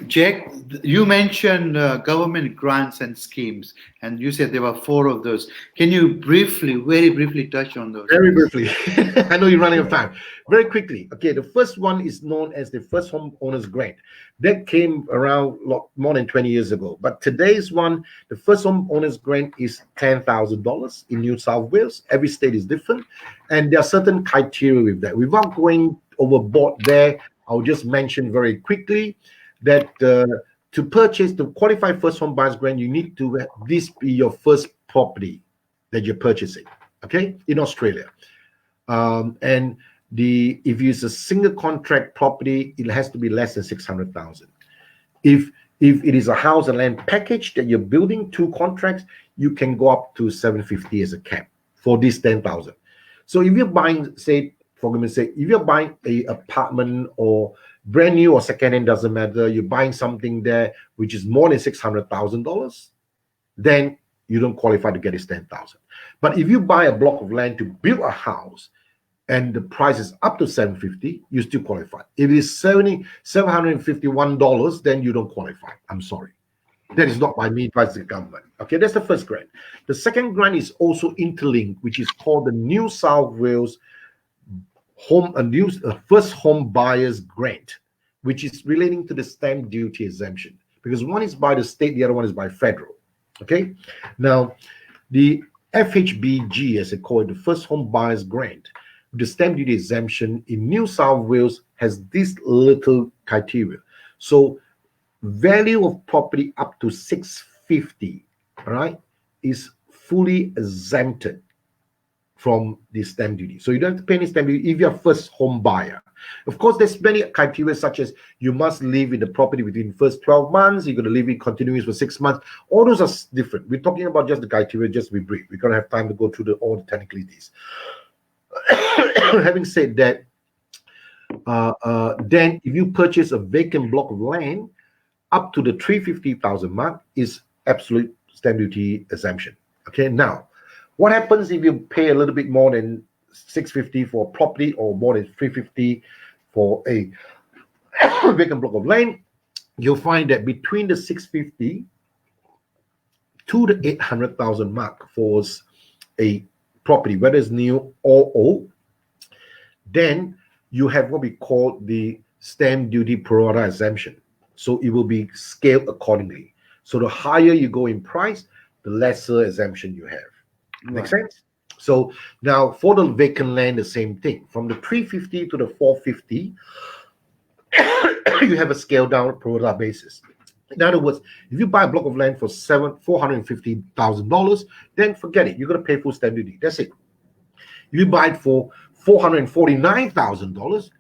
Jack, you mentioned government grants and schemes, and you said there were 4 of those. Can you very briefly touch on those, Very please? briefly, I know you're running out of time. Very quickly, okay. The first one is known as the First Home Owners Grant. That came around more than 20 years ago. But today's one, the First Home Owners Grant, is $10,000 in New South Wales. Every state is different, and there are certain criteria with that. Without going overboard there, I'll just mention very quickly that to qualify First Home Buyers Grant, you need to have this be your first property that you're purchasing. Okay, in Australia, and if it's a single contract property, it has to be less than 600,000. If if it is a house and land package that you're building, two contracts, you can go up to 750 as a cap for this 10,000. So if you're buying, say, for goodness sake, if you're buying a apartment or brand new or second hand, doesn't matter, you're buying something there which is more than $600,000, then you don't qualify to get this 10,000. But if you buy a block of land to build a house and the price is up to 750, you still qualify. If it is $751, then you don't qualify. I'm sorry. That is not by me, by the government. Okay, that's the first grant. The second grant is also interlinked, which is called the New South Wales first home buyers grant, which is relating to the stamp duty exemption, because one is by the state, the other one is by federal. Okay, now the FHBG, as they call it, the first home buyers grant, the stamp duty exemption in New South Wales has this little criteria. So value of property up to 650, all right, is fully exempted from the stamp duty. So you don't have to pay any stamp duty if you're a first home buyer. Of course, there's many criteria such as you must live in the property within the first 12 months, you're going to live in continuous for 6 months. All those are different. We're talking about just the criteria, just to be brief. We're going to have time to go through all the technicalities. Having said that, then if you purchase a vacant block of land, up to the 350,000 mark is absolute stamp duty exemption. Okay, now what happens if you pay a little bit more than 650 for a property or more than 350 for a vacant block of land? You'll find that between the 650 to the 800,000 mark for a property, whether it's new or old, then you have what we call the stamp duty pro rata exemption. So it will be scaled accordingly. So the higher you go in price, the lesser exemption you have. Right. Make sense? So now for the vacant land, the same thing. From the 350 to the 450, you have a scale down pro rata basis. In other words, if you buy a block of land for $450,000, then forget it. You're going to pay full stamp duty. That's it. If you buy it for $449,000,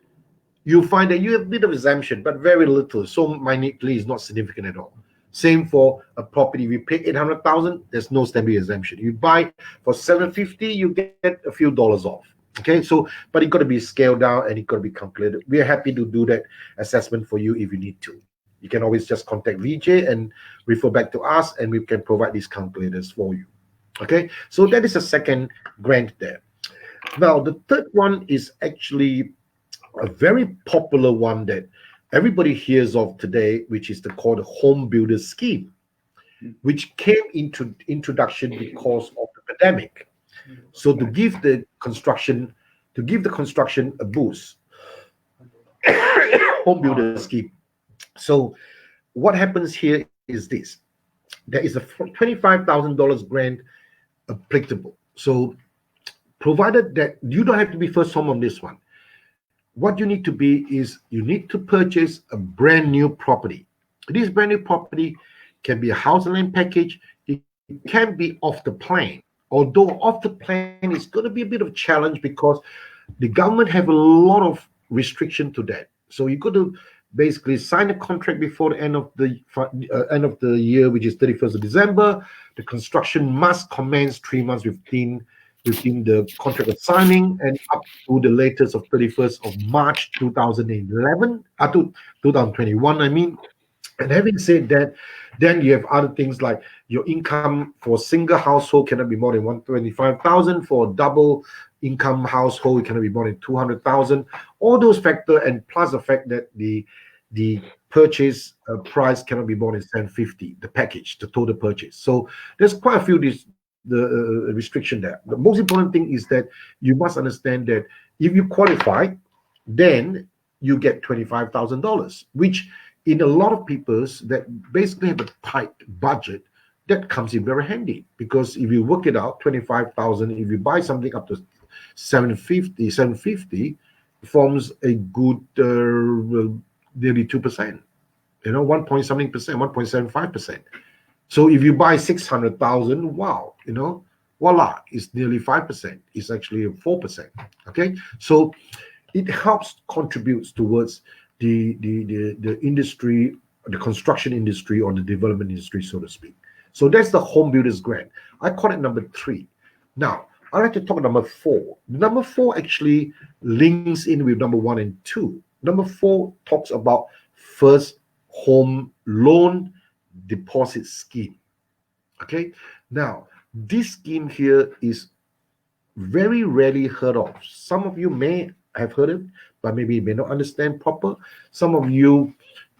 you'll find that you have a bit of exemption, but very little. So minutely is not significant at all. Same for a property. If you pay $800,000, there's no stamp duty exemption. You buy for $750, you get a few dollars off. Okay, so but it got to be scaled down and it got to be calculated. We are happy to do that assessment for you if you need to. You can always just contact Vijay and refer back to us, and we can provide these calculators for you. Okay, so that is a second grant there. Now, the third one is actually a very popular one that everybody hears of today, which is called the Home Builder Scheme, which came into introduction because of the pandemic. So to give the construction a boost, Home Builder Scheme. So what happens here is this: there is a $25,000 grant applicable. So provided that you don't have to be first home on this one, what you need to be is you need to purchase a brand new property. This brand new property can be a house and land package. It can be off the plan. Although off the plan is going to be a bit of a challenge because the government have a lot of restriction to that. So you got to basically sign a contract before the end of the year, which is 31st of December. The construction must commence 3 months within the contract of signing and up to the latest of 31st of March 2021, I mean. And having said that, then you have other things like your income for a single household cannot be more than 125,000. For a double income household, it cannot be more than 200,000. All those factors, and plus the fact that the purchase price cannot be more than 750. The package, the total purchase. So there's quite a few restriction there. The most important thing is that you must understand that if you qualify, then you get $25,000, which in a lot of people's that basically have a tight budget, that comes in very handy, because if you work it out, 25,000, if you buy something up to 750 forms a good nearly 2%, 1 point something percent, 1.75%. So if you buy 600,000, wow, voila, it's nearly 5%. It's actually 4%. Okay, so it helps contributes towards the industry the construction industry or the development industry, so to speak. So that's the home builders grant. I call it number 3. Now, I like to talk about number 4. Number 4 actually links in with number 1 and 2. Number 4 talks about first home loan deposit scheme. Okay. Now, this scheme here is very rarely heard of. Some of you may have heard it, but maybe may not understand proper. Some of you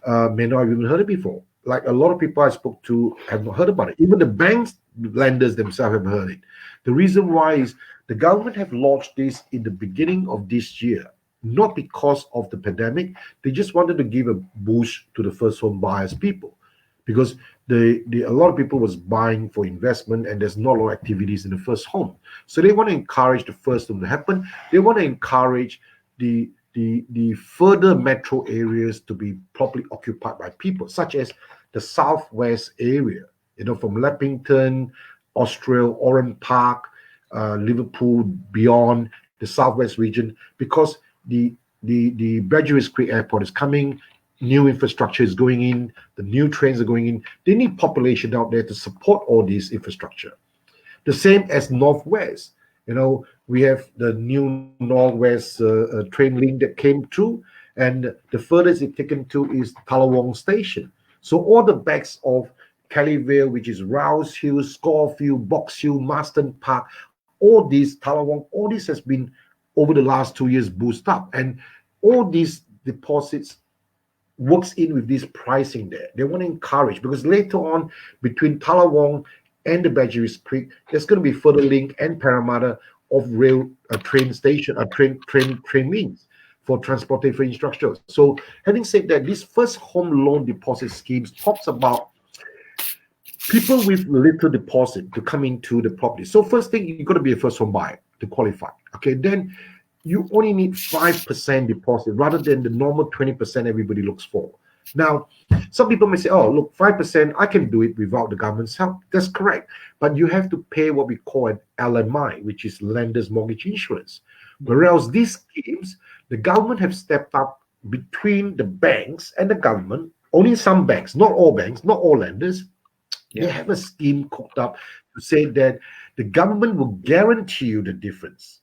may not have even heard it before. Like a lot of people I spoke to have not heard about it. Even the banks lenders themselves have heard it. The reason why is the government have launched this in the beginning of this year, not because of the pandemic. They just wanted to give a boost to the first home buyers people, because a lot of people was buying for investment and there's not a lot of activities in the first home. So they want to encourage the first home to happen. They want to encourage the further metro areas to be properly occupied by people, such as the southwest area, from Leppington, Austral, Oran Park, Liverpool, beyond the southwest region, because the Badgerys Creek Airport is coming, new infrastructure is going in, the new trains are going in. They need population out there to support all this infrastructure. The same as Northwest. We have the new Northwest train link that came through, and the furthest it's taken to is Talawong Station. So all the backs of Kellyville, which is Rouse Hill, Scorefield, Box Hill, Marston Park, all these, Talawong, all this has been over the last 2 years boosted up. And all these deposits works in with this pricing there. They want to encourage, because later on between Talawong and the Badgerys Creek, there's going to be further link and Parramatta of rail train station, train means for transportation infrastructure. So having said that, this first home loan deposit schemes talks about people with little deposit to come into the property. So first thing, you got to be a first home buyer to qualify. Okay, then you only need 5% deposit rather than the normal 20% everybody looks for. Now, some people may say, oh, look, 5%, I can do it without the government's help. That's correct. But you have to pay what we call an LMI, which is Lender's Mortgage Insurance. Whereas these schemes, the government have stepped up between the banks and the government. Only some banks, not all lenders. They have a scheme cooked up to say that the government will guarantee you the difference.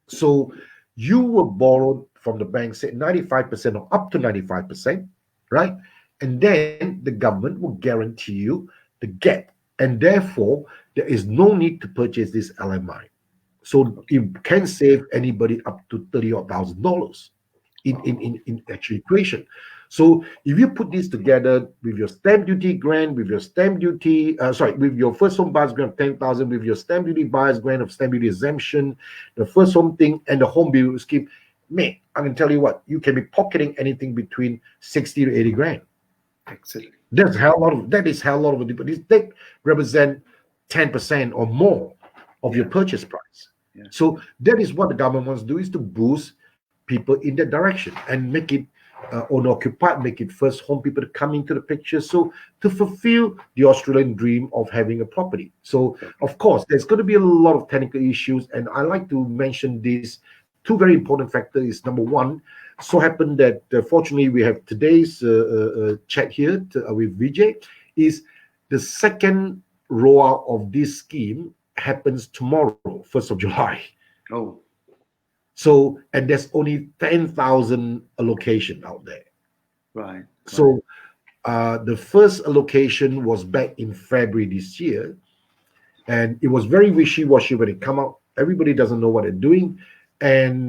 So you will borrow from the bank, say 95% or up to 95%, right? And then the government will guarantee you the gap. And therefore, there is no need to purchase this LMI. So it can save anybody up to $30,000 in actual equation. So if you put this together with your stamp duty grant, with your with your first home buyer's grant of 10,000, with your stamp duty buyer's grant of stamp duty exemption, the first home thing, and the home builder scheme, man, I can tell you what, you can be pocketing anything between 60 to 80 grand. Excellent. That is hell lot of people. They represent 10% or more of your purchase price. Yeah. So that is what the government wants to do, is to boost people in that direction and make it owner-occupied, make it first home people to come into the picture, so to fulfill the Australian dream of having a property. So, of course, there's going to be a lot of technical issues, and I like to mention these two very important factors. Number one, so happened that fortunately we have today's chat here with Vijay, is the second rollout of this scheme happens tomorrow, 1st of July. Oh. So, and there's only 10,000 allocation out there. Right. So, the first allocation was back in February this year, and it was very wishy-washy when it came out. Everybody doesn't know what they're doing, and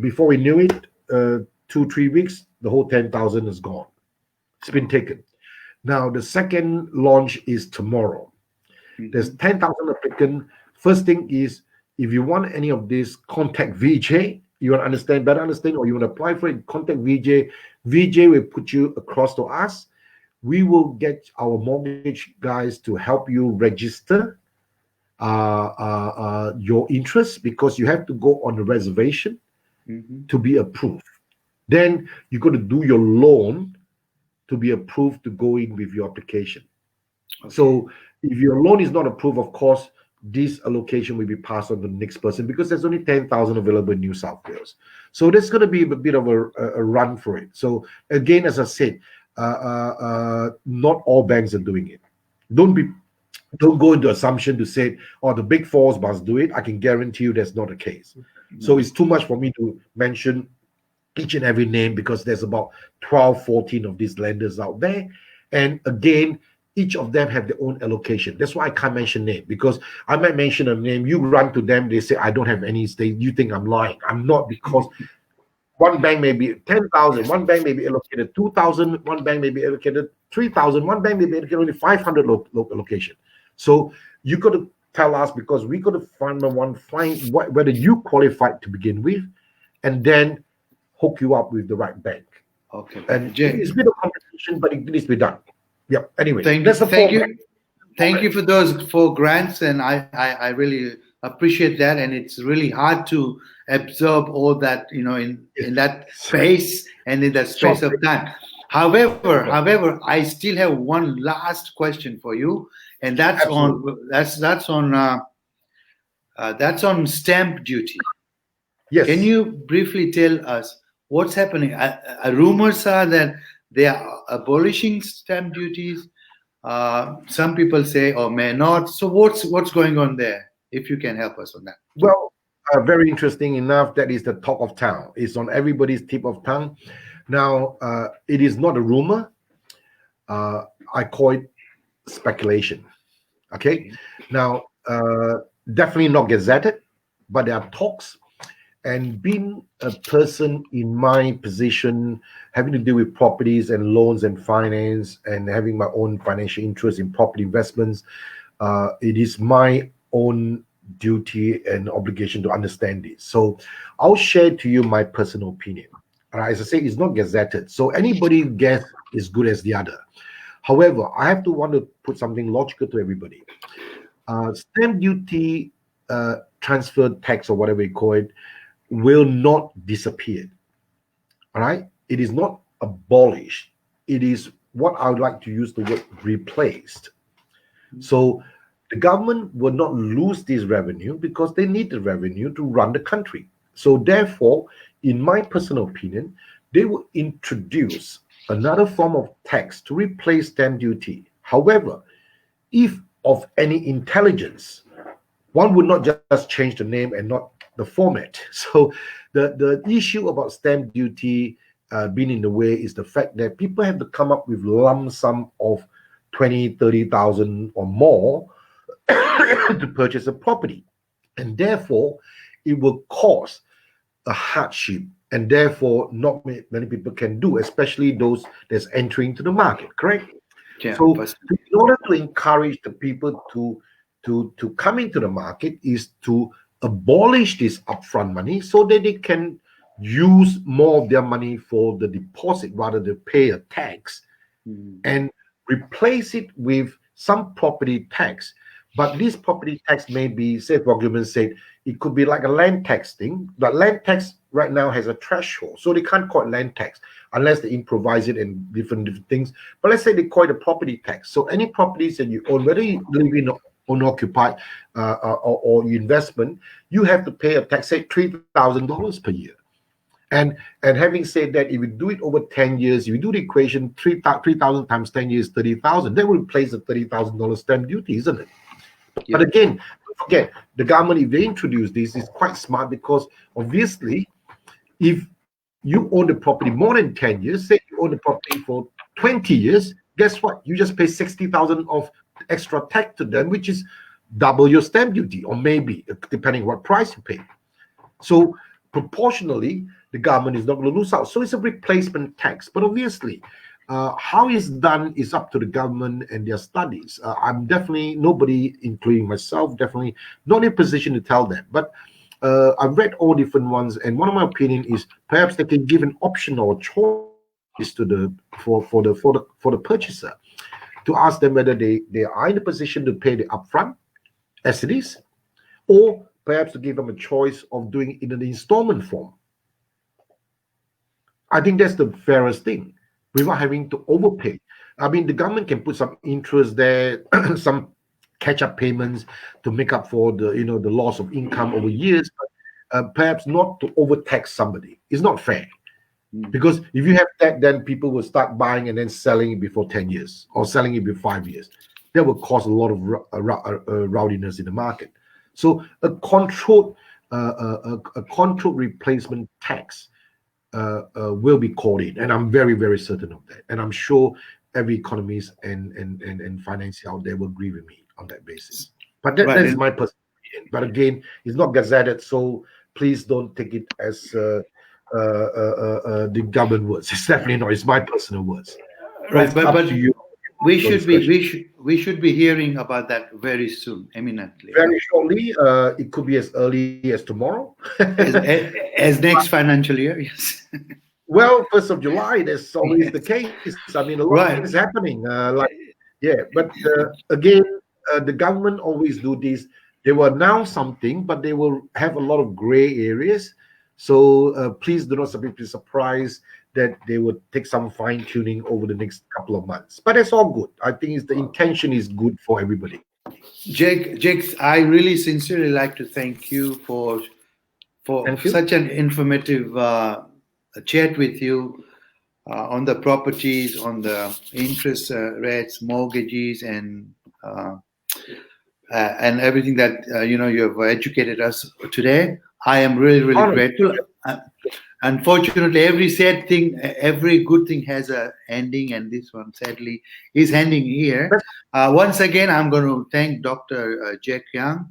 before we knew it, 2-3 weeks, the whole 10,000 is gone. It's been taken. Now, the second launch is tomorrow. Mm-hmm. There's 10,000 applicants. First thing is, if you want any of this, contact VJ. You want to better understand, or you want to apply for it, contact VJ. VJ will put you across to us. We will get our mortgage guys to help you register your interest, because you have to go on the reservation to be approved. Then you got to do your loan to be approved to go in with your application. Okay. So if your loan is not approved, of course, this allocation will be passed on to the next person, because there's only 10,000 available in New South Wales. So there's going to be a bit of a run for it. So again, as I said, not all banks are doing it. Don't be don't go into assumption to say, oh, the big fours must do it. I can guarantee you that's not the case. So No. it's too much for me to mention each and every name because there's about 12, 14 of these lenders out there. And again, each of them have their own allocation. That's why I can't mention name, because I might mention a name, you run to them, they say, I don't have any stake. You think I'm lying. I'm not, because one bank may be 10,000, one bank may be allocated 2,000, one bank may be allocated 3,000, one bank may be allocated only 500 local allocation. So you got to tell us, because we got to find whether you qualified to begin with, and then hook you up with the right bank. Okay. And Jay, it's been a competition, but it needs to be done. Yeah. Anyway, thank you, that's the thank format. you, thank you for those 4 grants, and I really appreciate that. And it's really hard to absorb all that, in that space and in that space Short. of time. However, I still have one last question for you, and that's Absolutely. on that's on stamp duty. Can Yes. you briefly tell us what's happening? Rumors are that they are abolishing stamp duties. Some people say, or may not. So what's going on there? If you can help us on that. Well, very interesting enough. That is the talk of town. It's on everybody's tip of tongue. Now, it is not a rumor. I call it speculation. Okay. Now, definitely not gazetted, but there are talks. And being a person in my position, having to deal with properties and loans and finance, and having my own financial interest in property investments, it is my own duty and obligation to understand this. So I'll share to you my personal opinion. All right, as I say, it's not gazetted, so anybody guess is good as the other. However, I have to want to put something logical to everybody. Stamp duty, transfer tax, or whatever you call it, will not disappear. All right, it is not abolished. It is what I would like to use the word replaced. So the government will not lose this revenue because they need the revenue to run the country. So therefore, in my personal opinion, they will introduce another form of tax to replace stamp duty. However, if of any intelligence, one would not just change the name and not the format. So the issue about stamp duty being in the way is the fact that people have to come up with lump sum of 20, 30,000 or more to purchase a property. And therefore, it will cause a hardship, and therefore not many people can do, especially those that's entering to the market, correct? Yeah. So in order to encourage the people to come into the market is to abolish this upfront money so that they can use more of their money for the deposit rather than pay a tax, and replace it with some property tax. But this property tax may be, say for argument's sake, it could be like a land tax thing. But land tax right now has a threshold, so they can't call it land tax unless they improvise it and different things. But let's say they call it a property tax. So any properties that you own, whether you live in unoccupied or investment, you have to pay a tax, say $3,000 per year. And having said that, if you do it over 10 years, if you do the equation, 3,000 times 10 years, 30,000, that will replace the $30,000 stamp duty, isn't it? Yeah. But again, don't forget, the government, if they introduce this, is quite smart, because obviously, if you own the property more than 10 years, say you own the property for 20 years, guess what? You just pay 60,000 of extra tax to them, which is double your stamp duty, or maybe, depending what price you pay. So proportionally, the government is not going to lose out. So it's a replacement tax. But obviously, how it's done is up to the government and their studies. I'm definitely, nobody, including myself, definitely not in a position to tell them. But I've read all different ones, and one of my opinion is perhaps they can give an option or choice to the for the purchaser, to ask them whether they are in a position to pay the upfront as it is, or perhaps to give them a choice of doing it in an installment form. I think that's the fairest thing, without having to overpay. I mean, the government can put some interest there, some catch-up payments to make up for the loss of income over years, but perhaps not to overtax somebody. It's not fair. Because if you have that, then people will start buying and then selling it before 10 years or selling it before 5 years. That will cause a lot of rowdiness in the market. So a controlled replacement tax will be called in, and I'm very, very certain of that. And I'm sure every economist and financier out there will agree with me on that basis. But that is my personal opinion. But again, it's not gazetted, so please don't take it as the government words. It's definitely not. It's my personal words. Right, It's up to you. we should be hearing about that very soon, eminently. Very shortly. It could be as early as tomorrow. as next financial year, yes. Well, 1st of July, that's always the case. I mean, a lot of things happening. But again, the government always do this. They will announce something, but they will have a lot of gray areas. So please do not be surprised that they would take some fine tuning over the next couple of months. But it's all good. I think the intention is good for everybody. Jake, I really sincerely like to thank you for such an informative chat with you on the properties, on the interest rates, mortgages, and everything that you have educated us today. I am really, really grateful. Unfortunately, every good thing has a ending, and this one sadly is ending here. Once again, I'm going to thank Dr. Jack Young.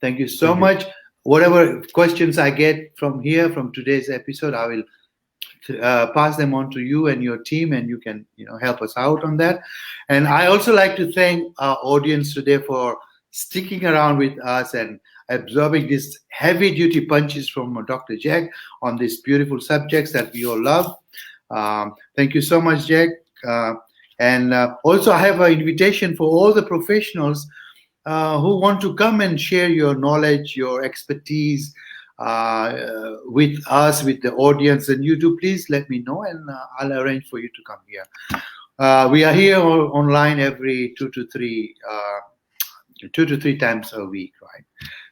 Thank you so much. Whatever questions I get from today's episode, I will pass them on to you and your team, and you can help us out on that. And I also like to thank our audience today for sticking around with us and absorbing these heavy duty punches from Dr. Jack on these beautiful subjects that we all love. Thank you so much, Jack. And also I have an invitation for all the professionals who want to come and share your knowledge, your expertise with us, with the audience. And you do, please let me know, and I'll arrange for you to come here. We are here online every 2 to 3 times a week, right?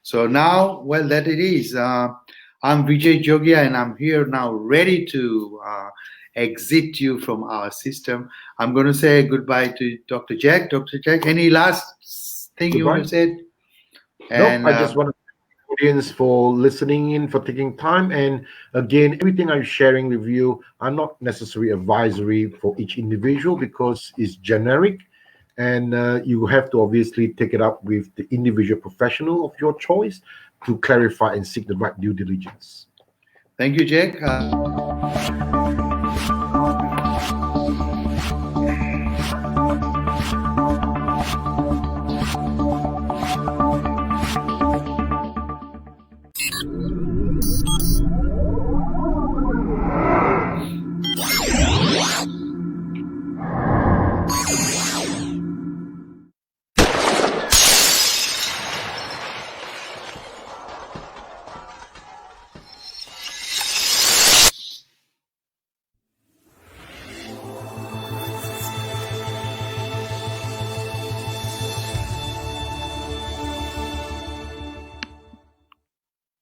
So now, well, that it is. I'm Vijay Jogia, and I'm here now ready to exit you from our system. I'm going to say goodbye to Dr. Jack. Dr. Jack, any last thing you want to say? And I just want to thank the audience for listening in, for taking time. And again, everything I'm sharing with you are not necessarily advisory for each individual because it's generic. And you have to obviously take it up with the individual professional of your choice to clarify and seek the right due diligence. Thank you, Jack.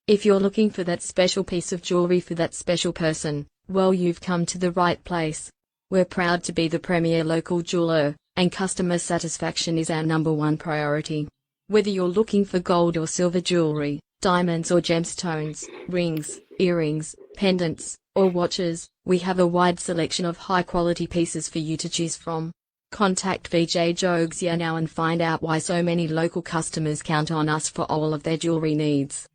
If you're looking for that special piece of jewelry for that special person, well, you've come to the right place. We're proud to be the premier local jeweler, and customer satisfaction is our #1 priority. Whether you're looking for gold or silver jewelry, diamonds or gemstones, rings, earrings, pendants, or watches, we have a wide selection of high-quality pieces for you to choose from. Contact Vijay Jogia now and find out why so many local customers count on us for all of their jewelry needs.